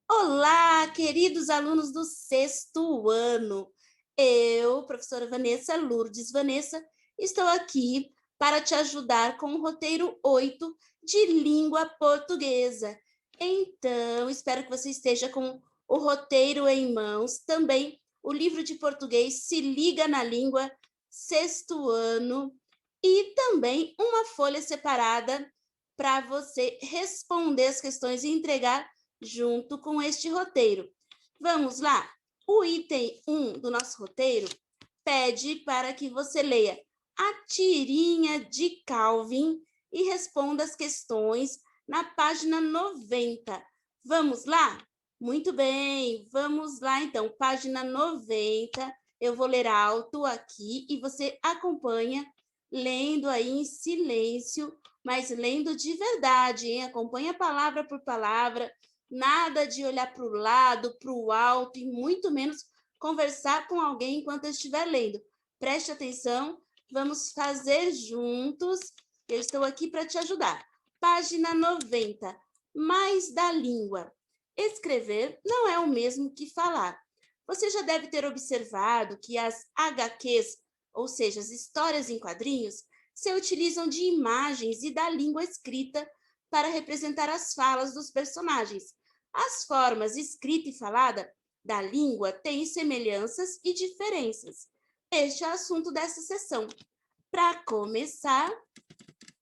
Olá, queridos alunos do sexto ano. Eu, professora Vanessa Lourdes Vanessa, estou aqui para te ajudar com o roteiro 8 de língua portuguesa. Então, espero que você esteja com o roteiro em mãos, também o livro de português Se Liga na Língua, sexto ano, e também uma folha separada para você responder as questões e entregar junto com este roteiro. Vamos lá? O item 1 do nosso roteiro pede para que você leia a tirinha de Calvin e responda as questões na página 90. Vamos lá? Muito bem, vamos lá então, página 90. Eu vou ler alto aqui e você acompanha lendo aí em silêncio, mas lendo de verdade, hein? Acompanha palavra por palavra, nada de olhar para o lado, para o alto, e muito menos conversar com alguém enquanto eu estiver lendo. Preste atenção, vamos fazer juntos. Eu estou aqui para te ajudar. Página 90. Mais da língua. Escrever não é o mesmo que falar. Você já deve ter observado que as HQs, ou seja, as histórias em quadrinhos, se utilizam de imagens e da língua escrita para representar as falas dos personagens. As formas escrita e falada da língua têm semelhanças e diferenças. Este é o assunto dessa sessão. Para começar,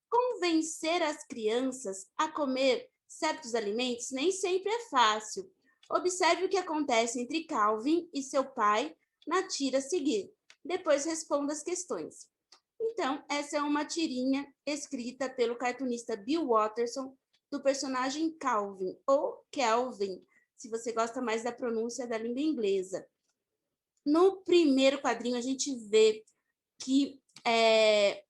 convencer as crianças a comer certos alimentos nem sempre é fácil. Observe o que acontece entre Calvin e seu pai na tira a seguir. Depois responda as questões. Então, essa é uma tirinha escrita pelo cartunista Bill Watterson do personagem Calvin, ou Kelvin, se você gosta mais da pronúncia da língua inglesa. No primeiro quadrinho, a gente vê que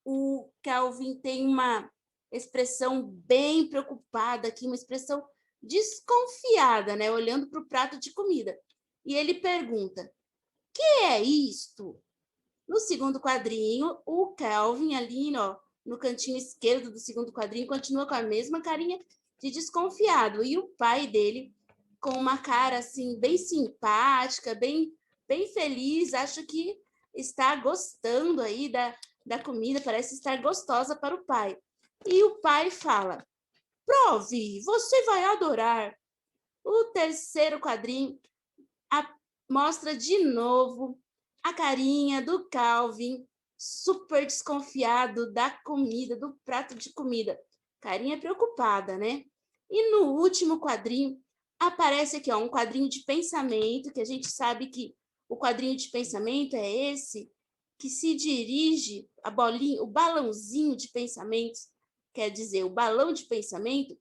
o Kelvin tem uma expressão bem preocupada aqui, uma expressão desconfiada, né? Olhando para o prato de comida. E ele pergunta, que é isto? No segundo quadrinho, o Kelvin ali, ó, no cantinho esquerdo do segundo quadrinho, continua com a mesma carinha de desconfiado. E o pai dele, com uma cara assim, bem simpática, bem feliz, acho que está gostando aí da comida, parece estar gostosa para o pai. E o pai fala: prove, você vai adorar. O terceiro quadrinho mostra de novo a carinha do Calvin, super desconfiado da comida, do prato de comida. Carinha preocupada, né? E no último quadrinho, aparece aqui, ó, um quadrinho de pensamento, que a gente sabe que o quadrinho de pensamento é esse que se dirige, a bolinha, o balãozinho de pensamentos, quer dizer, o balão de pensamento,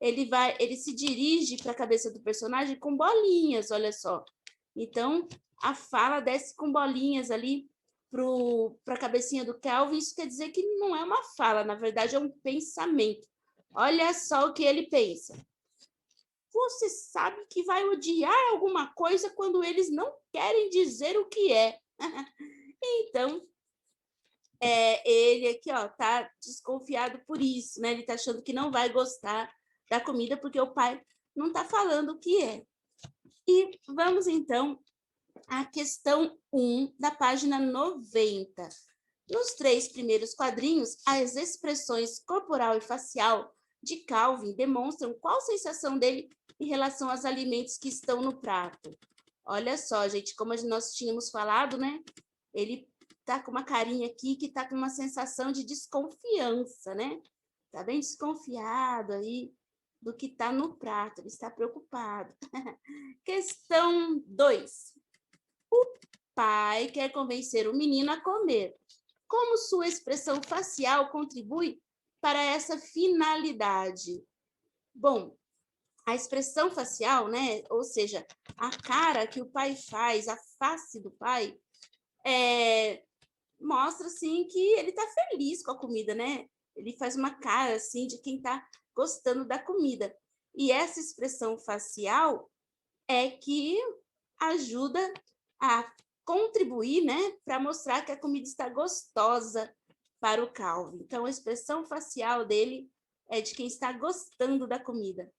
ele se dirige para a cabeça do personagem com bolinhas, olha só. Então, a fala desce com bolinhas ali para a cabecinha do Kelvin. Isso quer dizer que não é uma fala, na verdade é um pensamento. Olha só o que ele pensa. Você sabe que vai odiar alguma coisa quando eles não querem dizer o que é. Então, ele aqui, ó, tá desconfiado por isso, né? Ele tá achando que não vai gostar da comida porque o pai não tá falando o que é. E vamos, então, à questão 1 da página 90. Nos 3 primeiros quadrinhos, as expressões corporal e facial de Calvin demonstram qual sensação dele em relação aos alimentos que estão no prato. Olha só, gente, como nós tínhamos falado, né? Ele tá com uma carinha aqui que tá com uma sensação de desconfiança, né? Tá bem desconfiado aí do que tá no prato, ele está preocupado. Questão 2. O pai quer convencer o menino a comer. Como sua expressão facial contribui para essa finalidade? Bom, a expressão facial, né? Ou seja, a cara que o pai faz, a face do pai, mostra assim que ele está feliz com a comida, né? Ele faz uma cara assim de quem está gostando da comida. E essa expressão facial é que ajuda a contribuir, né, para mostrar que a comida está gostosa para o Calvin. Então, a expressão facial dele é de quem está gostando da comida.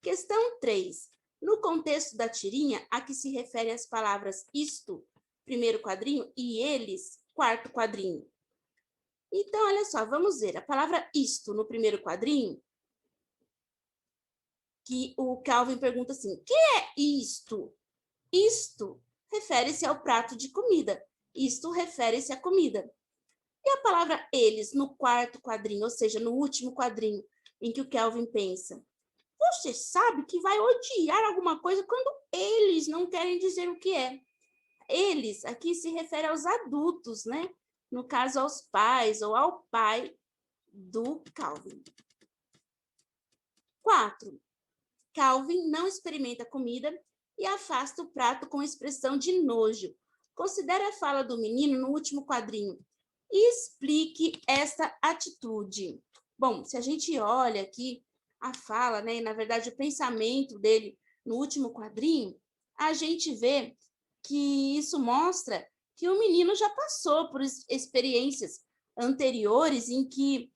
Questão 3. No contexto da tirinha, a que se refere às palavras isto, primeiro quadrinho, e eles, quarto quadrinho. Então, olha só, vamos ver. A palavra isto no primeiro quadrinho, que o Calvin pergunta assim, o que é isto? Isto refere-se ao prato de comida. Isto refere-se à comida. E a palavra eles no quarto quadrinho, ou seja, no último quadrinho em que o Kelvin pensa. Você sabe que vai odiar alguma coisa quando eles não querem dizer o que é. Eles aqui se refere aos adultos, né? No caso, aos pais ou ao pai do Calvin. 4. Calvin não experimenta comida e afasta o prato com expressão de nojo. Considere a fala do menino no último quadrinho e explique essa atitude. Bom, se a gente olha aqui a fala, né, e na verdade o pensamento dele no último quadrinho, a gente vê que isso mostra que o menino já passou por experiências anteriores em que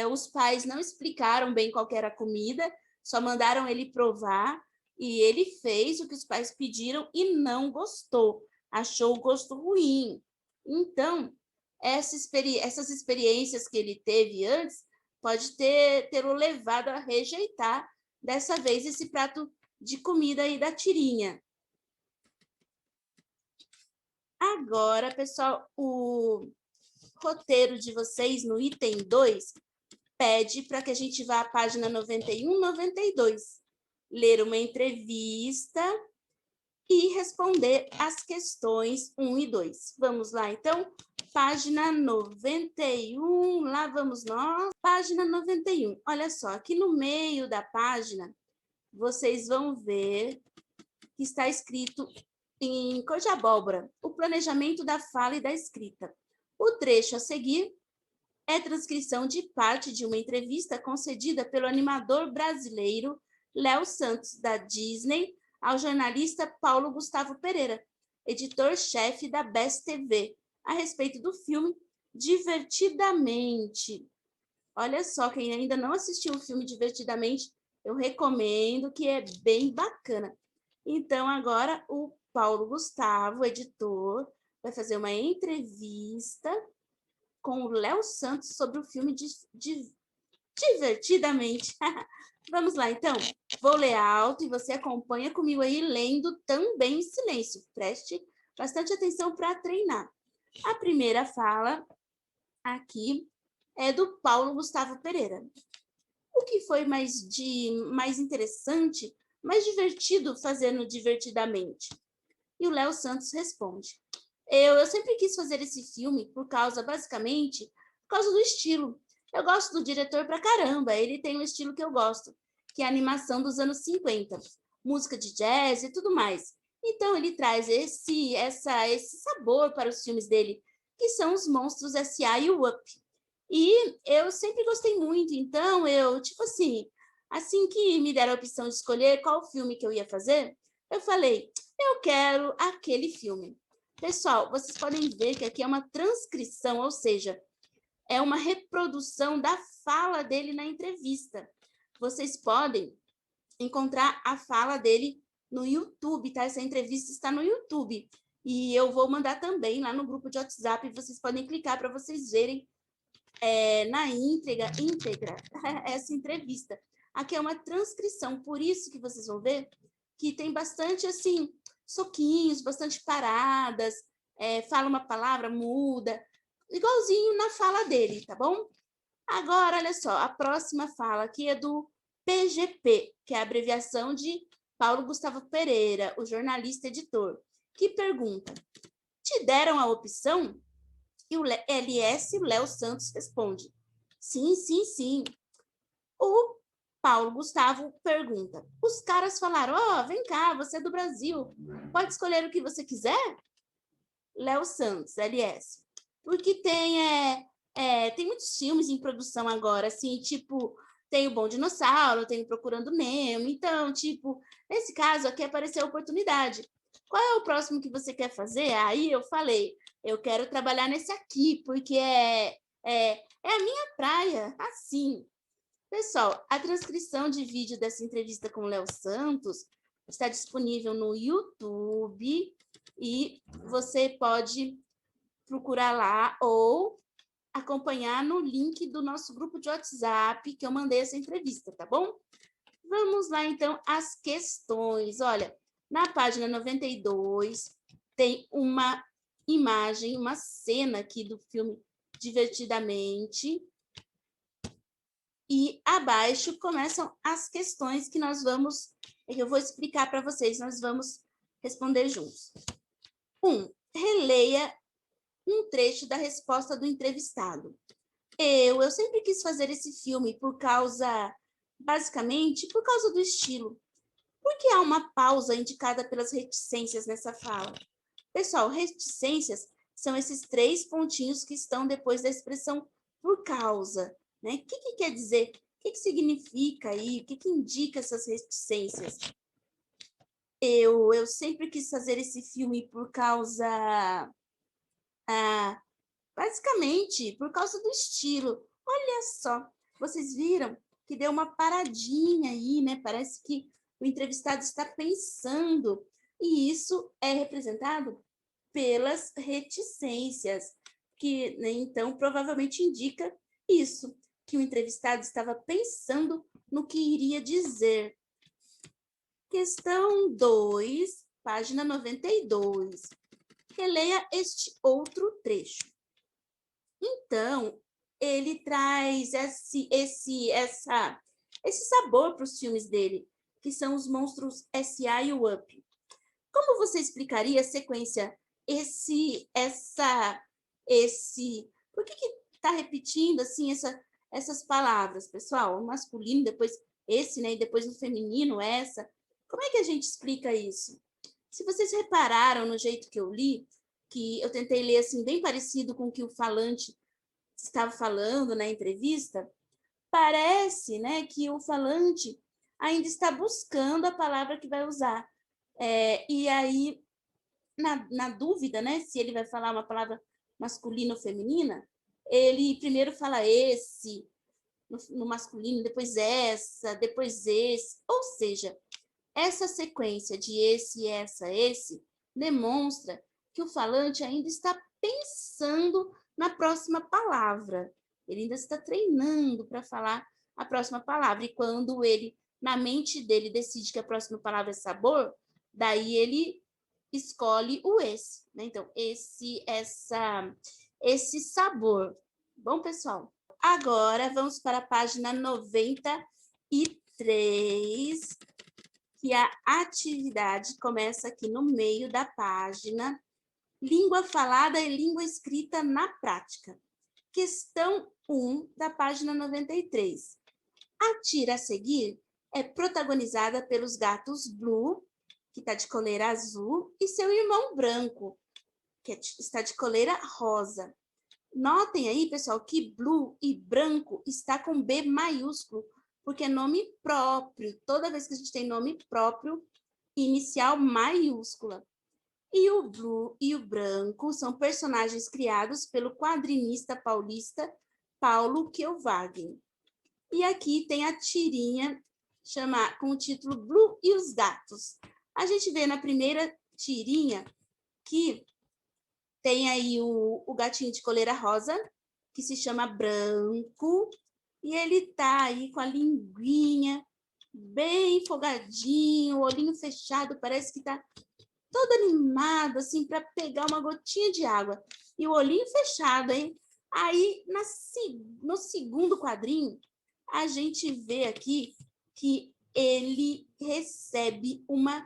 os pais não explicaram bem qual era a comida, só mandaram ele provar e ele fez o que os pais pediram e não gostou, achou o gosto ruim. Então, essas experiências que ele teve antes pode tê-lo levado a rejeitar, dessa vez, esse prato de comida aí da tirinha. Agora, pessoal, o roteiro de vocês no item 2 pede para que a gente vá à página 91, 92, ler uma entrevista e responder as questões 1 e 2. Vamos lá, então? Página 91, lá vamos nós. Página 91. Olha só, aqui no meio da página, vocês vão ver que está escrito em cor de abóbora, o planejamento da fala e da escrita. O trecho a seguir é transcrição de parte de uma entrevista concedida pelo animador brasileiro Léo Santos, da Disney, ao jornalista Paulo Gustavo Pereira, editor-chefe da Best TV, a respeito do filme Divertidamente. Olha só, quem ainda não assistiu o filme Divertidamente, eu recomendo, que é bem bacana. Então, agora o Paulo Gustavo, editor, vai fazer uma entrevista com o Léo Santos sobre o filme Divertidamente. Vamos lá, então. Vou ler alto e você acompanha comigo aí, lendo também em silêncio. Preste bastante atenção para treinar. A primeira fala aqui é do Paulo Gustavo Pereira. O que foi mais interessante, mais divertido fazendo divertidamente? E o Léo Santos responde: eu sempre quis fazer esse filme basicamente, por causa do estilo. Eu gosto do diretor pra caramba, ele tem um estilo que eu gosto, que é a animação dos anos 50, música de jazz e tudo mais. Então ele traz esse sabor para os filmes dele, que são os Monstros S.A. e o Up. E eu sempre gostei muito, então eu, tipo assim que me deram a opção de escolher qual filme que eu ia fazer, eu falei, eu quero aquele filme. Pessoal, vocês podem ver que aqui é uma transcrição, ou seja, é uma reprodução da fala dele na entrevista. Vocês podem encontrar a fala dele no YouTube, tá? Essa entrevista está no YouTube. E eu vou mandar também lá no grupo de WhatsApp, vocês podem clicar para vocês verem na íntegra essa entrevista. Aqui é uma transcrição, por isso que vocês vão ver que tem bastante, assim, soquinhos, bastante paradas, fala uma palavra, muda, igualzinho na fala dele, tá bom? Agora, olha só, a próxima fala aqui é do PGP, que é a abreviação de Paulo Gustavo Pereira, o jornalista editor, que pergunta, te deram a opção? E o LS, o Léo Santos, responde, sim, sim, sim. O Paulo Gustavo pergunta, os caras falaram, vem cá, você é do Brasil, pode escolher o que você quiser? Léo Santos, LS, porque tem muitos filmes em produção agora, assim, tipo, tem o Bom Dinossauro, tem o Procurando Nemo, então, tipo, nesse caso aqui apareceu a oportunidade. Qual é o próximo que você quer fazer? Aí eu falei, eu quero trabalhar nesse aqui, porque é a minha praia, assim. Pessoal, a transcrição de vídeo dessa entrevista com o Léo Santos está disponível no YouTube e você pode procurar lá ou acompanhar no link do nosso grupo de WhatsApp que eu mandei essa entrevista, tá bom? Vamos lá, então, às questões. Olha, na página 92 tem uma imagem, uma cena aqui do filme Divertidamente. E abaixo começam as questões que eu vou explicar para vocês, nós vamos responder juntos. 1. Releia um trecho da resposta do entrevistado. Eu sempre quis fazer esse filme basicamente, por causa do estilo. Por que há uma pausa indicada pelas reticências nessa fala? Pessoal, reticências são esses 3 pontinhos que estão depois da expressão por causa, né? O que quer dizer? O que significa aí? O que indica essas reticências? Eu sempre quis fazer esse filme por causa, basicamente, por causa do estilo. Olha só, vocês viram que deu uma paradinha aí, né? Parece que o entrevistado está pensando, e isso é representado pelas reticências, que, né, então, provavelmente indica isso, que o entrevistado estava pensando no que iria dizer. Questão 2, página 92. Releia este outro trecho. Então, ele traz esse sabor para os filmes dele, que são os Monstros S.A. e o Up. Como você explicaria a sequência por que está repetindo assim essas palavras, pessoal? O masculino, depois esse, né? E depois no feminino, essa. Como é que a gente explica isso? Se vocês repararam no jeito que eu li, que eu tentei ler assim, bem parecido com o que o falante estava falando na entrevista, parece, né, que o falante ainda está buscando a palavra que vai usar. E aí, na dúvida, né, se ele vai falar uma palavra masculina ou feminina, ele primeiro fala esse no masculino, depois essa, depois esse. Ou seja, essa sequência de esse, essa, esse demonstra que o falante ainda está pensando na próxima palavra. Ele ainda está treinando para falar a próxima palavra. E quando ele, na mente dele, decide que a próxima palavra é sabor, daí ele escolhe o esse, né? Então, esse sabor. Bom, pessoal, agora vamos para a página 93, que a atividade começa aqui no meio da página, língua falada e língua escrita na prática. Questão 1 da página 93. A tira a seguir é protagonizada pelos gatos Blue, que está de coleira azul, e seu irmão Branco, que está de coleira rosa. Notem aí, pessoal, que Blue e Branco está com B maiúsculo, porque é nome próprio. Toda vez que a gente tem nome próprio, inicial maiúscula. E o Blue e o Branco são personagens criados pelo quadrinista paulista Paulo Kjellwagen. E aqui tem a tirinha com o título Blue e os Gatos. A gente vê na primeira tirinha que tem aí o gatinho de coleira rosa, que se chama Branco, e ele tá aí com a linguinha bem folgadinho, o olhinho fechado, parece que tá todo animado, assim, para pegar uma gotinha de água. E o olhinho fechado, hein? Aí, no segundo quadrinho, a gente vê aqui que ele recebe uma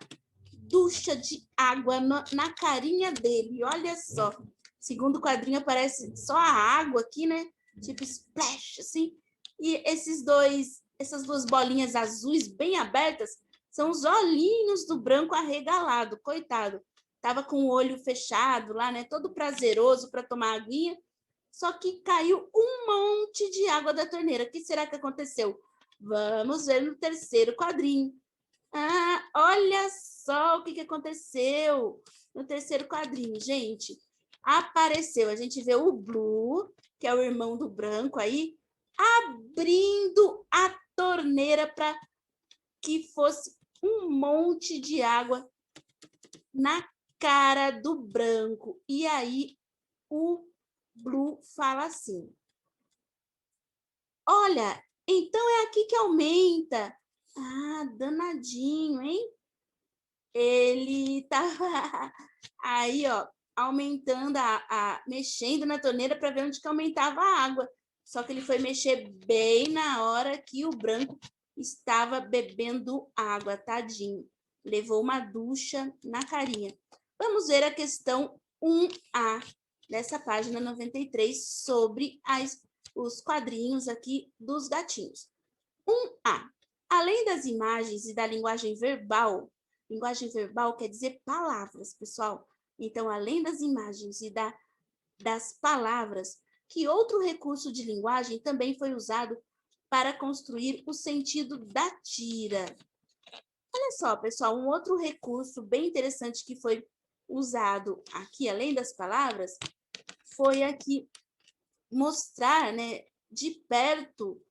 ducha de água na carinha dele. Olha só. Segundo quadrinho aparece só a água aqui, né? Tipo splash, assim. E essas duas bolinhas azuis bem abertas são os olhinhos do Branco arregalado, coitado. Tava com o olho fechado lá, né? Todo prazeroso para tomar aguinha. Só que caiu um monte de água da torneira. O que será que aconteceu? Vamos ver no terceiro quadrinho. Ah, olha só o que aconteceu no terceiro quadrinho, gente. Apareceu, a gente vê o Blue, que é o irmão do Branco aí, abrindo a torneira para que fosse um monte de água na cara do branco. E aí o Blue fala assim: olha, então é aqui que aumenta. Ah, danadinho, hein? Ele tava aí, ó, aumentando mexendo na torneira para ver onde que aumentava a água. Só que ele foi mexer bem na hora que o branco estava bebendo água, tadinho. Levou uma ducha na carinha. Vamos ver a questão 1A dessa página 93 sobre os quadrinhos aqui dos gatinhos. 1A. Além das imagens e da linguagem verbal quer dizer palavras, pessoal. Então, além das imagens e das palavras, que outro recurso de linguagem também foi usado para construir o sentido da tira? Olha só, pessoal, um outro recurso bem interessante que foi usado aqui, além das palavras, foi aqui mostrar, né, de perto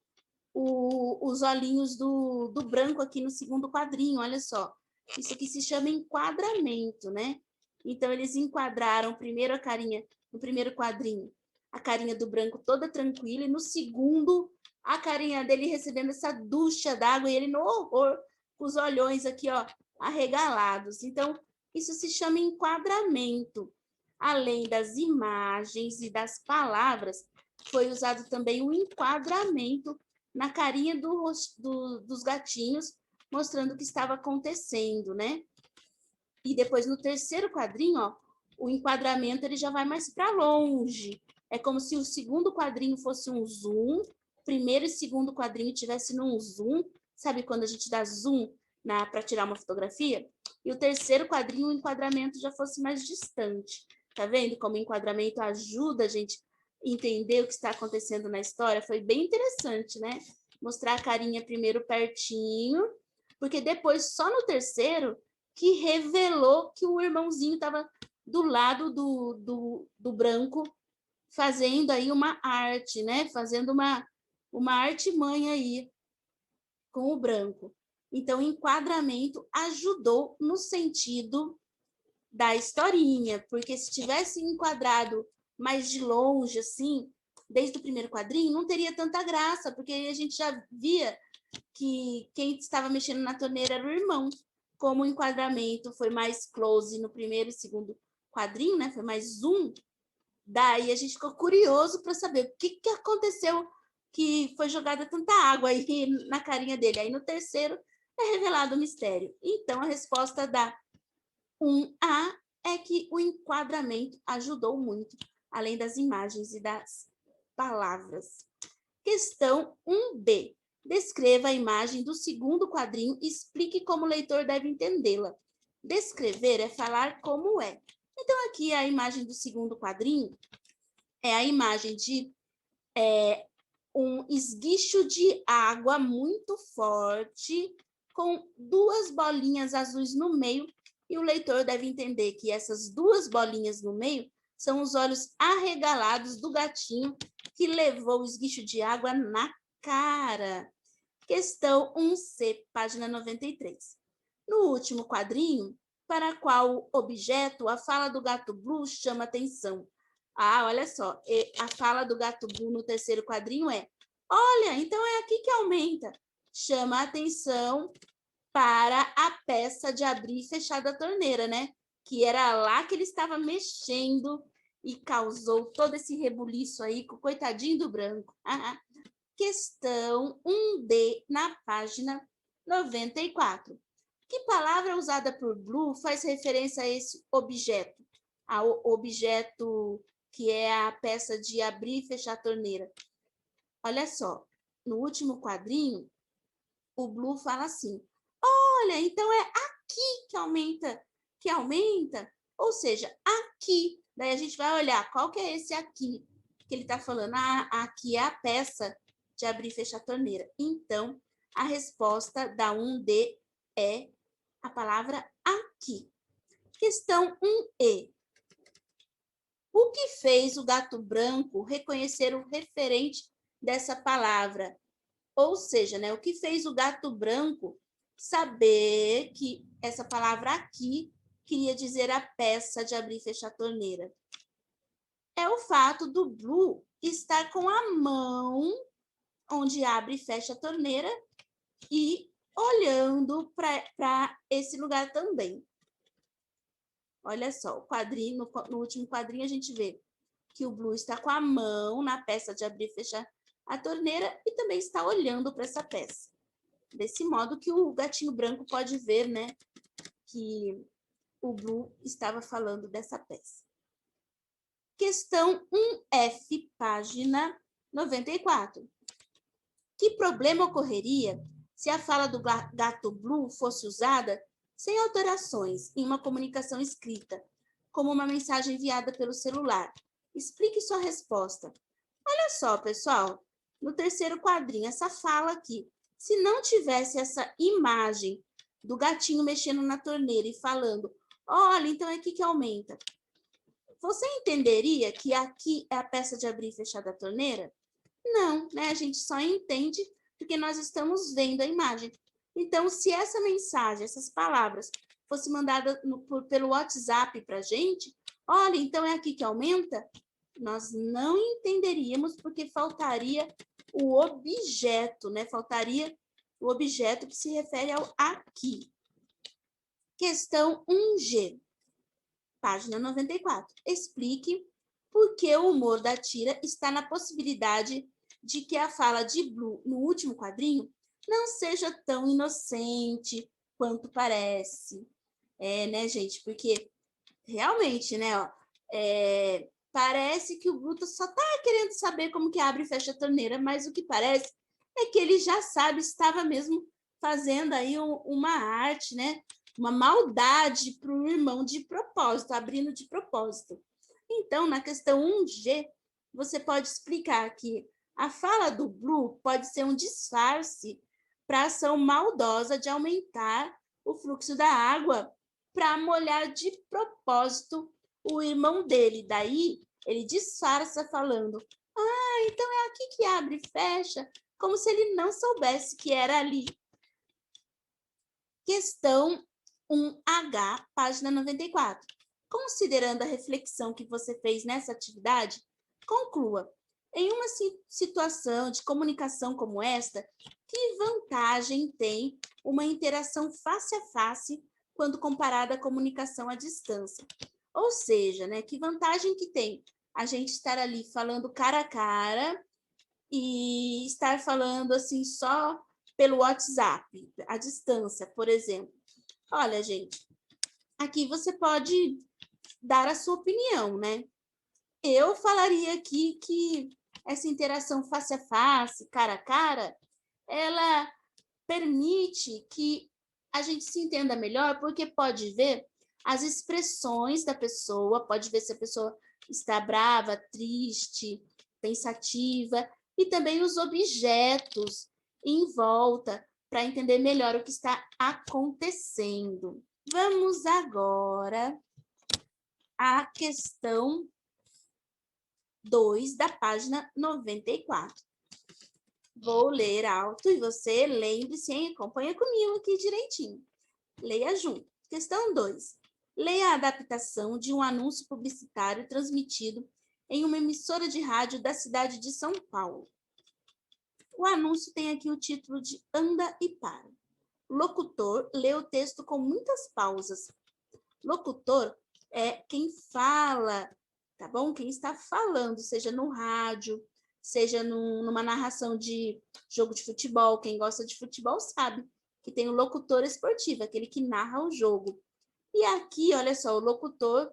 os olhinhos do branco aqui no segundo quadrinho, olha só. Isso aqui se chama enquadramento, né? Então, eles enquadraram primeiro a carinha, no primeiro quadrinho, a carinha do branco toda tranquila, e no segundo, a carinha dele recebendo essa ducha d'água, e ele no horror, com os olhões aqui, ó, arregalados. Então, isso se chama enquadramento. Além das imagens e das palavras, foi usado também o enquadramento na carinha dos gatinhos, mostrando o que estava acontecendo, né? E depois, no terceiro quadrinho, ó, o enquadramento ele já vai mais para longe. É como se o segundo quadrinho fosse um zoom, primeiro e segundo quadrinho tivesse num zoom. Sabe quando a gente dá zoom para tirar uma fotografia? E o terceiro quadrinho, o enquadramento já fosse mais distante. Tá vendo como o enquadramento ajuda a gente entender o que está acontecendo na história? Foi bem interessante, né? Mostrar a carinha primeiro pertinho, porque depois, só no terceiro, que revelou que o irmãozinho estava do lado do branco, fazendo aí uma arte, né? Fazendo uma artimanha aí com o branco. Então, o enquadramento ajudou no sentido da historinha, porque se tivesse enquadrado mais de longe, assim, desde o primeiro quadrinho, não teria tanta graça, porque a gente já via que quem estava mexendo na torneira era o irmão. Como o enquadramento foi mais close no primeiro e segundo quadrinho, né? Foi mais zoom. Daí a gente ficou curioso para saber o que aconteceu que foi jogada tanta água aí na carinha dele. Aí no terceiro é revelado o mistério. Então a resposta da 1A é que o enquadramento ajudou muito, além das imagens e das palavras. Questão 1B. Descreva a imagem do segundo quadrinho e explique como o leitor deve entendê-la. Descrever é falar como é. Então, aqui a imagem do segundo quadrinho é a imagem de um esguicho de água muito forte, com duas bolinhas azuis no meio, e o leitor deve entender que essas duas bolinhas no meio são os olhos arregalados do gatinho que levou o esguicho de água na cara. Questão 1C, página 93. No último quadrinho, para qual objeto a fala do gato Blue chama atenção? Ah, olha só, a fala do gato Blue no terceiro quadrinho é: olha, então é aqui que aumenta. Chama a atenção para a peça de abrir e fechar da torneira, né? Que era lá que ele estava mexendo e causou todo esse rebuliço aí com o coitadinho do branco. Questão 1D na página 94. Que palavra usada por Blue faz referência a esse objeto? Ao objeto que é a peça de abrir e fechar a torneira. Olha só, no último quadrinho, o Blue fala assim: olha, então é aqui que aumenta, ou seja, aqui. Daí a gente vai olhar qual que é esse aqui que ele está falando. Ah, aqui é a peça de abrir e fechar a torneira. Então, a resposta da 1D é a palavra aqui. Questão 1E. O que fez o gato branco reconhecer o referente dessa palavra? Ou seja, né, o que fez o gato branco saber que essa palavra aqui queria dizer a peça de abrir e fechar a torneira. É o fato do Blue estar com a mão onde abre e fecha a torneira e olhando para esse lugar também. Olha só, o quadrinho, no último quadrinho a gente vê que o Blue está com a mão na peça de abrir e fechar a torneira e também está olhando para essa peça. Desse modo que o gatinho branco pode ver, né, que o Blue estava falando dessa peça. Questão 1F, página 94. Que problema ocorreria se a fala do gato Blue fosse usada sem alterações em uma comunicação escrita, como uma mensagem enviada pelo celular? Explique sua resposta. Olha só, pessoal, no terceiro quadrinho, essa fala aqui, se não tivesse essa imagem do gatinho mexendo na torneira e falando, olha, então é aqui que aumenta, você entenderia que aqui é a peça de abrir e fechar da torneira? Não, né? A gente só entende porque nós estamos vendo a imagem. Então, se essa mensagem, essas palavras, fosse mandada pelo WhatsApp para a gente, olha, então é aqui que aumenta, nós não entenderíamos porque faltaria o objeto, né? Faltaria o objeto que se refere ao aqui. Questão 1G. Página 94. Explique por que o humor da tira está na possibilidade de que a fala de Blue no último quadrinho não seja tão inocente quanto parece. Né, gente? Porque realmente, né, ó, parece que o Blue só está querendo saber como que abre e fecha a torneira, mas o que parece é que ele já sabe, estava mesmo fazendo aí uma arte, né? Uma maldade para o irmão de propósito, abrindo de propósito. Então, na questão 1G, você pode explicar que a fala do Blue pode ser um disfarce para a ação maldosa de aumentar o fluxo da água para molhar de propósito o irmão dele. Daí, ele disfarça falando, então é aqui que abre e fecha, como se ele não soubesse que era ali. Questão 1H, página 94. Considerando a reflexão que você fez nessa atividade, conclua. Em uma situação de comunicação como esta, que vantagem tem uma interação face a face quando comparada à comunicação à distância? Ou seja, né, que vantagem que tem a gente estar ali falando cara a cara e estar falando assim só pelo WhatsApp, à distância, por exemplo. Olha, gente, aqui você pode dar a sua opinião, né? Eu falaria aqui que essa interação face a face, cara a cara, ela permite que a gente se entenda melhor, porque pode ver as expressões da pessoa, pode ver se a pessoa está brava, triste, pensativa, e também os objetos em volta, para entender melhor o que está acontecendo. Vamos agora à questão 2 da página 94. Vou ler alto e você lembre-se, hein? Acompanha comigo aqui direitinho. Leia junto. Questão 2. Leia a adaptação de um anúncio publicitário transmitido em uma emissora de rádio da cidade de São Paulo. O anúncio tem aqui o título de Anda e Para. Locutor lê o texto com muitas pausas. Locutor é quem fala, tá bom? Quem está falando, seja no rádio, seja numa narração de jogo de futebol. Quem gosta de futebol sabe que tem o locutor esportivo, aquele que narra o jogo. E aqui, olha só, o locutor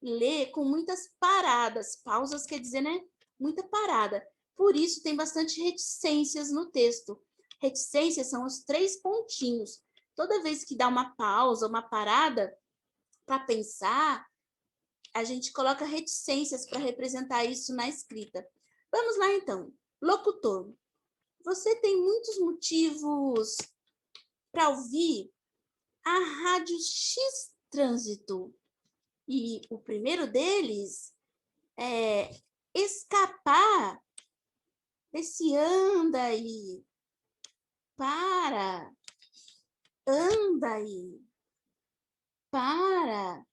lê com muitas paradas. Pausas quer dizer, né? Muita parada. Por isso tem bastante reticências no texto. Reticências são os 3 pontinhos. Toda vez que dá uma pausa, uma parada para pensar, a gente coloca reticências para representar isso na escrita. Vamos lá, então. Locutor. Você tem muitos motivos para ouvir a Rádio X Trânsito. E o primeiro deles é escapar desse anda e para. anda aí, para.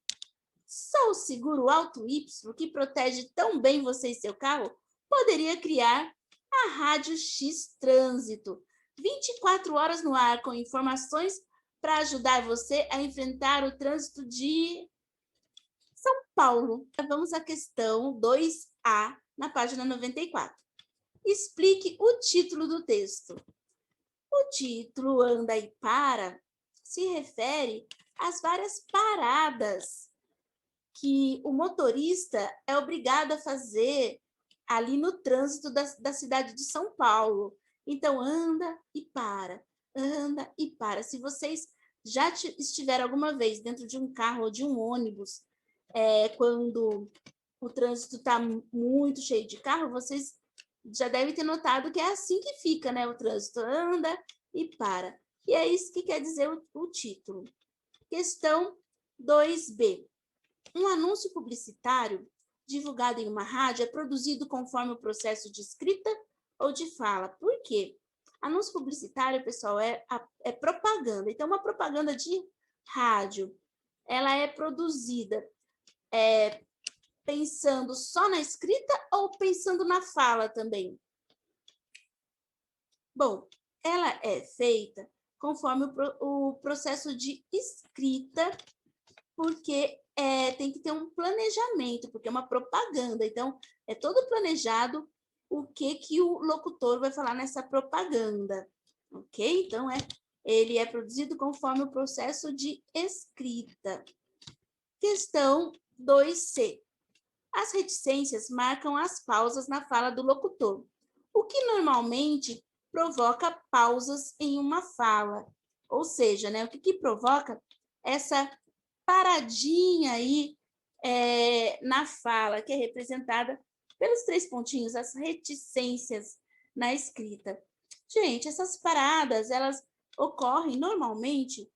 Só o seguro Auto Y, que protege tão bem você e seu carro, poderia criar a Rádio X Trânsito. 24 horas no ar com informações para ajudar você a enfrentar o trânsito de São Paulo. Vamos à questão 2A, na página 94. Explique o título do texto. O título Anda e Para se refere às várias paradas que o motorista é obrigado a fazer ali no trânsito da cidade de São Paulo. Então, anda e para, anda e para. Se vocês já estiveram alguma vez dentro de um carro ou de um ônibus, quando o trânsito está muito cheio de carro, vocês já devem ter notado que é assim que fica, né? O trânsito anda e para. E é isso que quer dizer o título. Questão 2B. Um anúncio publicitário divulgado em uma rádio é produzido conforme o processo de escrita ou de fala. Por quê? Anúncio publicitário, pessoal, é propaganda. Então, uma propaganda de rádio, ela é produzida pensando só na escrita ou pensando na fala também? Bom, ela é feita conforme o processo de escrita, porque tem que ter um planejamento, porque é uma propaganda. Então, é todo planejado o que o locutor vai falar nessa propaganda, ok? Então, ele é produzido conforme o processo de escrita. Questão 2C. As reticências marcam as pausas na fala do locutor, o que normalmente provoca pausas em uma fala. Ou seja, né, o que provoca essa paradinha aí na fala, que é representada pelos 3 pontinhos, as reticências na escrita. Gente, essas paradas, elas ocorrem normalmente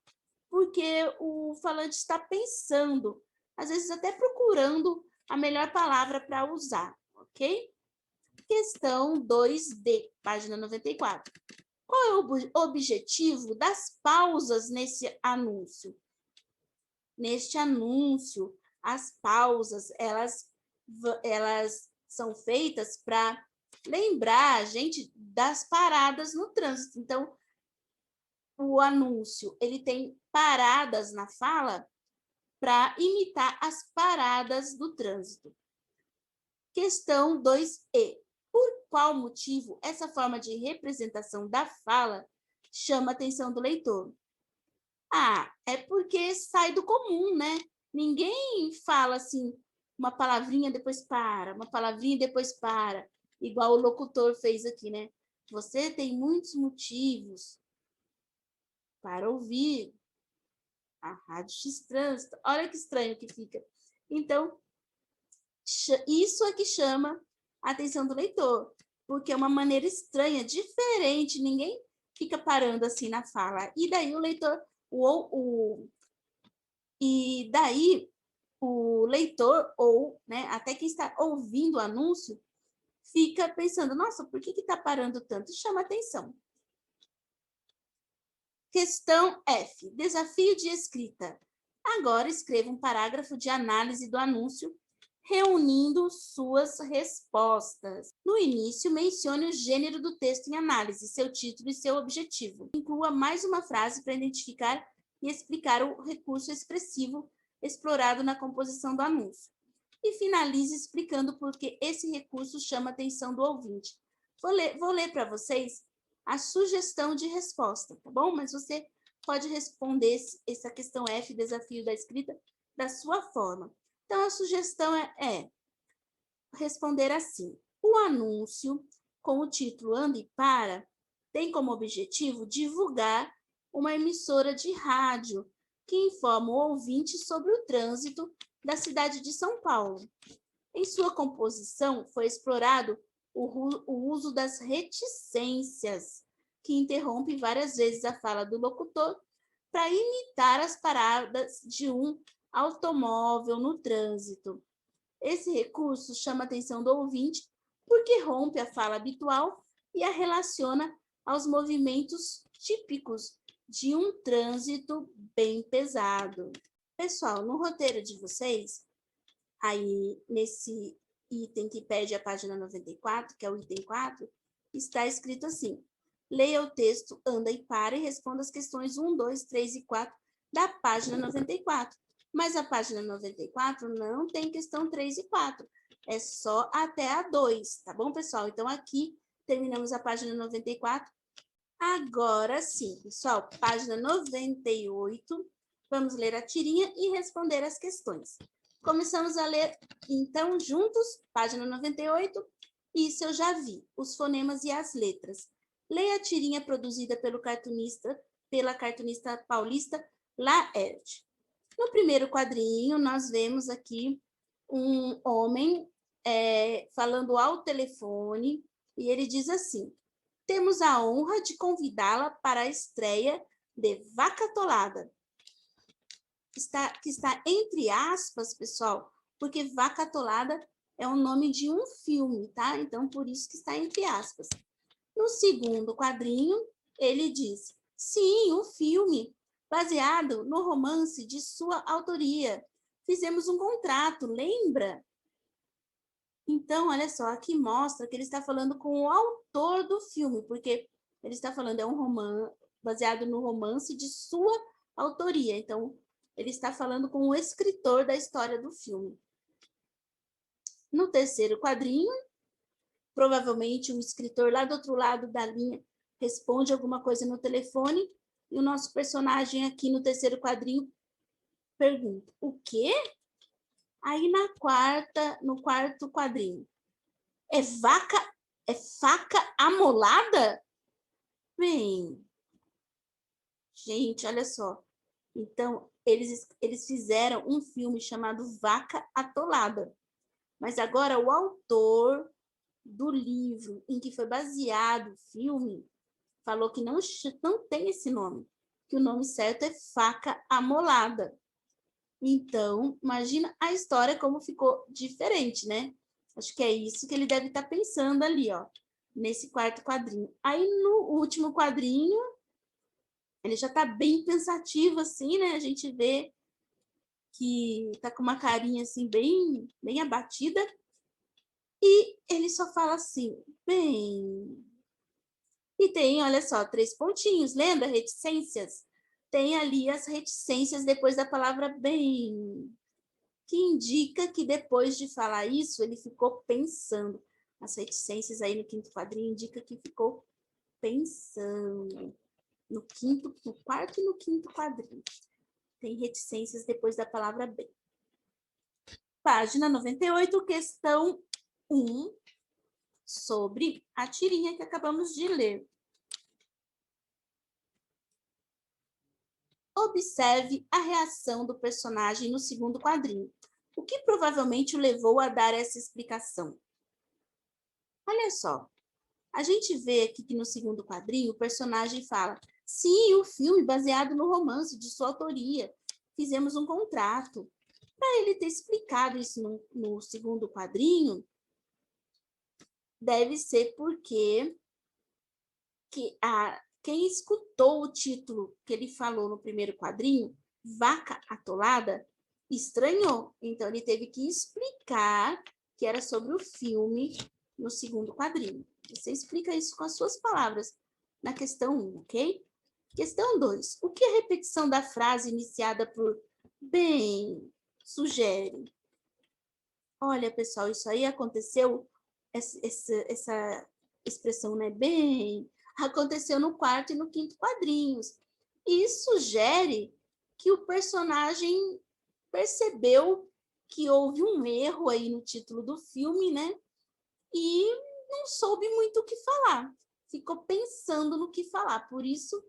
porque o falante está pensando, às vezes até procurando a melhor palavra para usar, ok? Questão 2D, página 94. Qual é o objetivo das pausas nesse anúncio? Neste anúncio, as pausas, elas são feitas para lembrar a gente das paradas no trânsito. Então, o anúncio, ele tem paradas na fala para imitar as paradas do trânsito. Questão 2E. Por qual motivo essa forma de representação da fala chama a atenção do leitor? É porque sai do comum, né? Ninguém fala assim, uma palavrinha depois para, uma palavrinha depois para, igual o locutor fez aqui, né? Você tem muitos motivos para ouvir a Rádio X Trânsito. Olha que estranho que fica. Então, isso é que chama a atenção do leitor, porque é uma maneira estranha, diferente, ninguém fica parando assim na fala. E daí o leitor, o leitor, ou né, até quem está ouvindo o anúncio, fica pensando, nossa, por que está parando tanto? Chama atenção. Questão F. Desafio de escrita. Agora escreva um parágrafo de análise do anúncio, reunindo suas respostas. No início, mencione o gênero do texto em análise, seu título e seu objetivo. Inclua mais uma frase para identificar e explicar o recurso expressivo explorado na composição do anúncio. E finalize explicando por que esse recurso chama a atenção do ouvinte. Vou ler para vocês a sugestão de resposta, tá bom? Mas você pode responder essa questão F, desafio da escrita, da sua forma. Então, a sugestão é responder assim. O anúncio com o título Anda e Para tem como objetivo divulgar uma emissora de rádio que informa o ouvinte sobre o trânsito da cidade de São Paulo. Em sua composição, foi explorado o uso das reticências, que interrompe várias vezes a fala do locutor para imitar as paradas de um automóvel no trânsito. Esse recurso chama a atenção do ouvinte porque rompe a fala habitual e a relaciona aos movimentos típicos de um trânsito bem pesado. Pessoal, no roteiro de vocês, aí nesse item que pede a página 94, que é o item 4, está escrito assim: leia o texto, anda e para e responda as questões 1, 2, 3 e 4 da página 94. Mas a página 94 não tem questão 3 e 4, é só até a 2, tá bom, pessoal? Então, aqui terminamos a página 94. Agora sim, pessoal, página 98, vamos ler a tirinha e responder as questões. Começamos a ler, então, juntos, página 98. Isso eu já vi, os fonemas e as letras. Leia a tirinha produzida pela cartunista paulista Laerte. No primeiro quadrinho, nós vemos aqui um homem falando ao telefone, e ele diz assim: temos a honra de convidá-la para a estreia de Vaca Atolada. Que está entre aspas, pessoal, porque Vaca Atolada é o nome de um filme, tá? Então, por isso que está entre aspas. No segundo quadrinho, ele diz: sim, o filme, baseado no romance de sua autoria. Fizemos um contrato, lembra? Então, olha só, aqui mostra que ele está falando com o autor do filme, porque ele está falando, é um romance baseado no romance de sua autoria. Então, ele está falando com o escritor da história do filme. No terceiro quadrinho, provavelmente um escritor lá do outro lado da linha responde alguma coisa no telefone, e o nosso personagem aqui no terceiro quadrinho pergunta: o quê? Aí no quarto quadrinho, é faca amolada? Bem, gente, olha só. Então, eles fizeram um filme chamado Vaca Atolada. Mas agora o autor do livro em que foi baseado o filme falou que não tem esse nome, que o nome certo é Faca Amolada. Então, imagina a história como ficou diferente, né? Acho que é isso que ele deve estar pensando ali, ó, nesse quarto quadrinho. Aí, no último quadrinho, ele já está bem pensativo, assim, né? A gente vê que tá com uma carinha, assim, bem abatida. E ele só fala assim, bem... E tem, olha só, 3 pontinhos, lembra? Reticências. Tem ali as reticências depois da palavra bem, que indica que depois de falar isso, ele ficou pensando. As reticências aí no quinto quadrinho indica que ficou pensando. No quarto e no quinto quadrinho. Tem reticências depois da palavra bem. Página 98, questão 1, sobre a tirinha que acabamos de ler. Observe a reação do personagem no segundo quadrinho. O que provavelmente o levou a dar essa explicação? Olha só, a gente vê aqui que no segundo quadrinho o personagem fala: sim, o filme baseado no romance de sua autoria. Fizemos um contrato. Para ele ter explicado isso no segundo quadrinho, deve ser porque quem escutou o título que ele falou no primeiro quadrinho, Vaca Atolada, estranhou. Então, ele teve que explicar que era sobre o filme no segundo quadrinho. Você explica isso com as suas palavras na questão 1, ok? Questão 2. O que a repetição da frase iniciada por bem sugere? Olha, pessoal, isso aí aconteceu, essa expressão, né, bem, aconteceu no quarto e no quinto quadrinhos. E sugere que o personagem percebeu que houve um erro aí no título do filme, né? E não soube muito o que falar. Ficou pensando no que falar. Por isso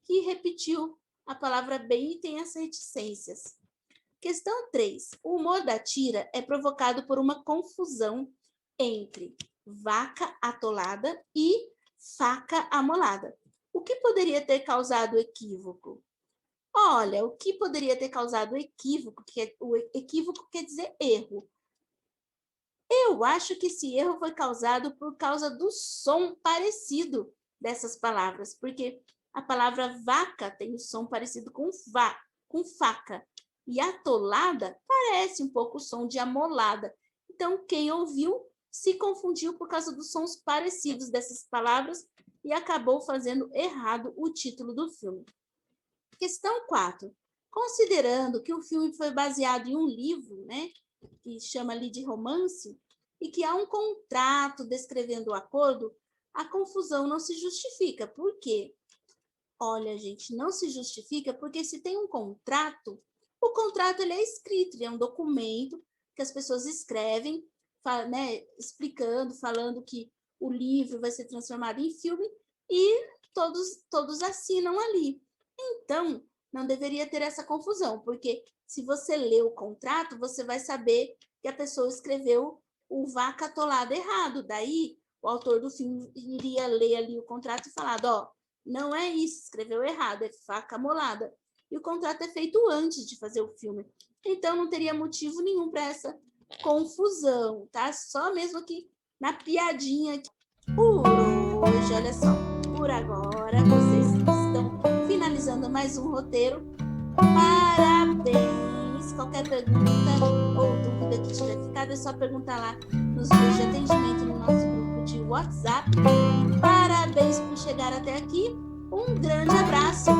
que repetiu a palavra bem e tem as reticências. Questão 3. O humor da tira é provocado por uma confusão entre vaca atolada e faca amolada. O que poderia ter causado equívoco? Olha, o que poderia ter causado equívoco, o equívoco quer dizer erro. Eu acho que esse erro foi causado por causa do som parecido dessas palavras, porque A palavra vaca tem o som parecido com faca. E atolada parece um pouco o som de amolada. Então, quem ouviu se confundiu por causa dos sons parecidos dessas palavras e acabou fazendo errado o título do filme. Questão 4. Considerando que o filme foi baseado em um livro, né, que chama ali de romance, e que há um contrato descrevendo o acordo, a confusão não se justifica. Por quê? Olha, gente, não se justifica porque se tem um contrato, o contrato ele é escrito, ele é um documento que as pessoas escrevem, né, explicando, falando que o livro vai ser transformado em filme e todos assinam ali. Então, não deveria ter essa confusão, porque se você lê o contrato, você vai saber que a pessoa escreveu o vaca atolada errado. Daí, o autor do filme iria ler ali o contrato e falar, ó, não é isso, escreveu errado, é faca amolada. E o contrato é feito antes de fazer o filme. Então, não teria motivo nenhum para essa confusão, tá? Só mesmo aqui na piadinha. Por hoje, olha só, por agora, vocês estão finalizando mais um roteiro. Parabéns! Qualquer pergunta ou dúvida que tiver ficado, é só perguntar lá nos grupos de atendimento no nosso grupo de WhatsApp. Parabéns por chegar até aqui. Um grande abraço.